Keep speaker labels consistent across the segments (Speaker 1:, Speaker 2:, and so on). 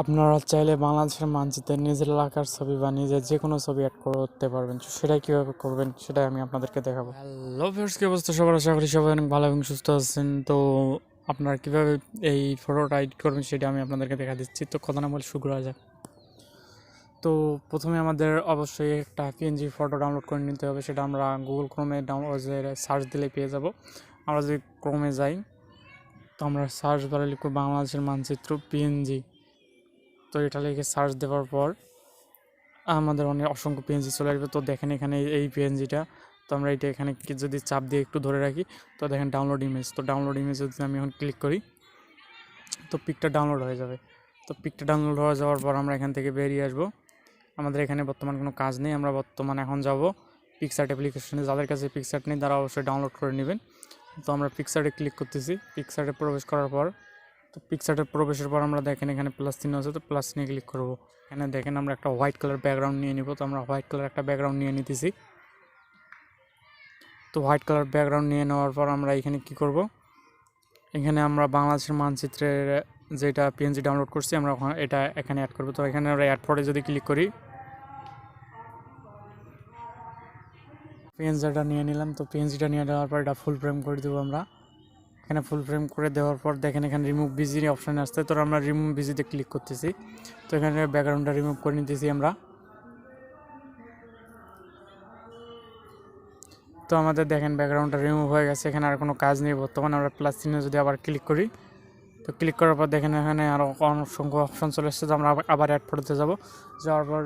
Speaker 1: আপনারা চাইলে বাংলাদেশের মানচিত্রে নিজের এলাকার ছবি বা নিজের যে কোনো ছবি অ্যাড করতে পারবেন। তো সেটা কীভাবে করবেন সেটাই আমি আপনাদেরকে দেখাবো। হ্যালো ভিউয়ার্স, কি অবস্থা সবার? আশা করি সবাই অনেক ভালো এবং সুস্থ আছেন। তো আপনারা কীভাবে এই ফটোটা এডিট করবেন সেটা আমি আপনাদেরকে দেখা দিচ্ছি। তো কথা না বলে শুরু করা যাক। তো প্রথমে আমাদের অবশ্যই একটা পিএনজি ফটো ডাউনলোড করে নিতে হবে। সেটা আমরা গুগল ক্রোমে সার্চ দিলেই পেয়ে যাব। আমরা যদি ক্রোমে যাই, তো আমরা সার্চ বারে লিখব বাংলাদেশের মানচিত্র পিএনজি। তো এটা লিখে সার্চ দেওয়ার পর আমাদের অনেক অসংখ্য পিএনজি চলে আসবে। তো দেখেন এখানে এই পিএনজিটা, তো আমরা এটা এখানে যদি চাপ দিয়ে একটু ধরে রাখি, তো দেখেন ডাউনলোড ইমেজ। তো ডাউনলোড ইমেজ যদি আমি এখন ক্লিক করি, তো পিকটা ডাউনলোড হয়ে যাবে। তো পিকটা ডাউনলোড হয়ে যাওয়ার পর আমরা এখান থেকে বেরিয়ে আসবো। আমাদের এখানে বর্তমান কোনো কাজ নেই, আমরা বর্তমানে এখন যাব পিকসার্ট অ্যাপ্লিকেশনে। যাদের কাছে পিকসার্ট নেই তারা অবশ্যই ডাউনলোড করে নেবেন। তো আমরা পিকসার্টে ক্লিক করতেছি। পিকসার্টে প্রবেশ করার পর, তো পিকচারে প্রবেশের পর আমরা দেখেন এখানে প্লাস চিহ্ন আছে, তো প্লাস নিয়ে ক্লিক করব। এখানে দেখেন আমরা একটা হোয়াইট কালার ব্যাকগ্রাউন্ড নিয়ে নিব। তো আমরা হোয়াইট কালার একটা ব্যাকগ্রাউন্ড নিয়ে নিতেছি। তো হোয়াইট কালার ব্যাকগ্রাউন্ড নিয়ে নেওয়ার পর আমরা এখানে কি করব, এখানে আমরা বাংলাদেশের মানচিত্রের যেটা পিএনজি ডাউনলোড করছি আমরা এটা এখানে অ্যাড করব। তো এখানে আমরা অ্যাড ফটোতে যদি ক্লিক করি, পিএনজিটা নিয়ে নিলাম। তো পিএনজিটা নিয়ে নেওয়ার পর এটা ফুল ফ্রেম করে দেবো আমরা। এখানে ফুল ফ্রেম করে দেওয়ার পর দেখেন এখানে রিমুভ বিজি অপশান আসছে। তো আমরা রিমুভ বিজিতে ক্লিক করতেছি। তো এখানে ব্যাকগ্রাউন্ডটা রিমুভ করে নিতেছি আমরা। তো আমাদের দেখেন ব্যাকগ্রাউন্ডটা রিমুভ হয়ে গেছে। এখানে আর কোনো কাজ নেই বর্তমানে। আমরা প্লাস চিহ্নে যদি আবার ক্লিক করি, তো ক্লিক করার পর দেখেন এখানে আরও অসংখ্য অপশান চলে এসেছে। তো আমরা আবার অ্যাড ফটোতে যাব। যাওয়ার পর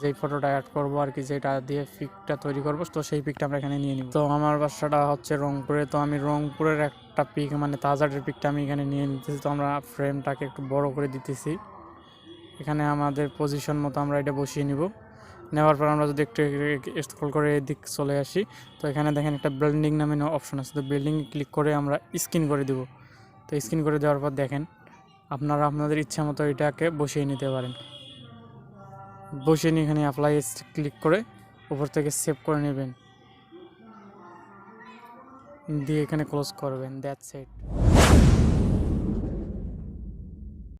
Speaker 1: যেই ফটোটা অ্যাড করবো আর কি, যেটা দিয়ে পিকটা তৈরি করবো, তো সেই পিকটা আমরা এখানে নিয়ে নিব। তো আমার বাসাটা হচ্ছে রংপুরে। তো আমি রংপুরের একটা পিক মানে তাজআটের পিকটা আমি এখানে নিয়ে নিতেছি। তো আমরা ফ্রেমটাকে একটু বড় করে দিতেছি। এখানে আমাদের পজিশন মতো আমরা এটা বসিয়ে নিব। নেওয়ার পর আমরা যদি একটু স্ক্রল করে এদিক চলে আসি, তো এখানে দেখেন একটা ব্লেন্ডিং নামে অপশন আছে। তো ব্লেন্ডিংয়ে ক্লিক করে আমরা স্ক্রিন করে দেব। তো স্ক্রিন করে দেওয়ার পর দেখেন আপনারা আপনাদের ইচ্ছা মতো এটাকে বসিয়ে নিতে পারেন। বসিয়ে নিয়ে এখানে অ্যাপ্লাই ক্লিক করে উপর থেকে সেভ করে নেবেন, দিয়ে এখানে ক্লোজ করবেন। That's it.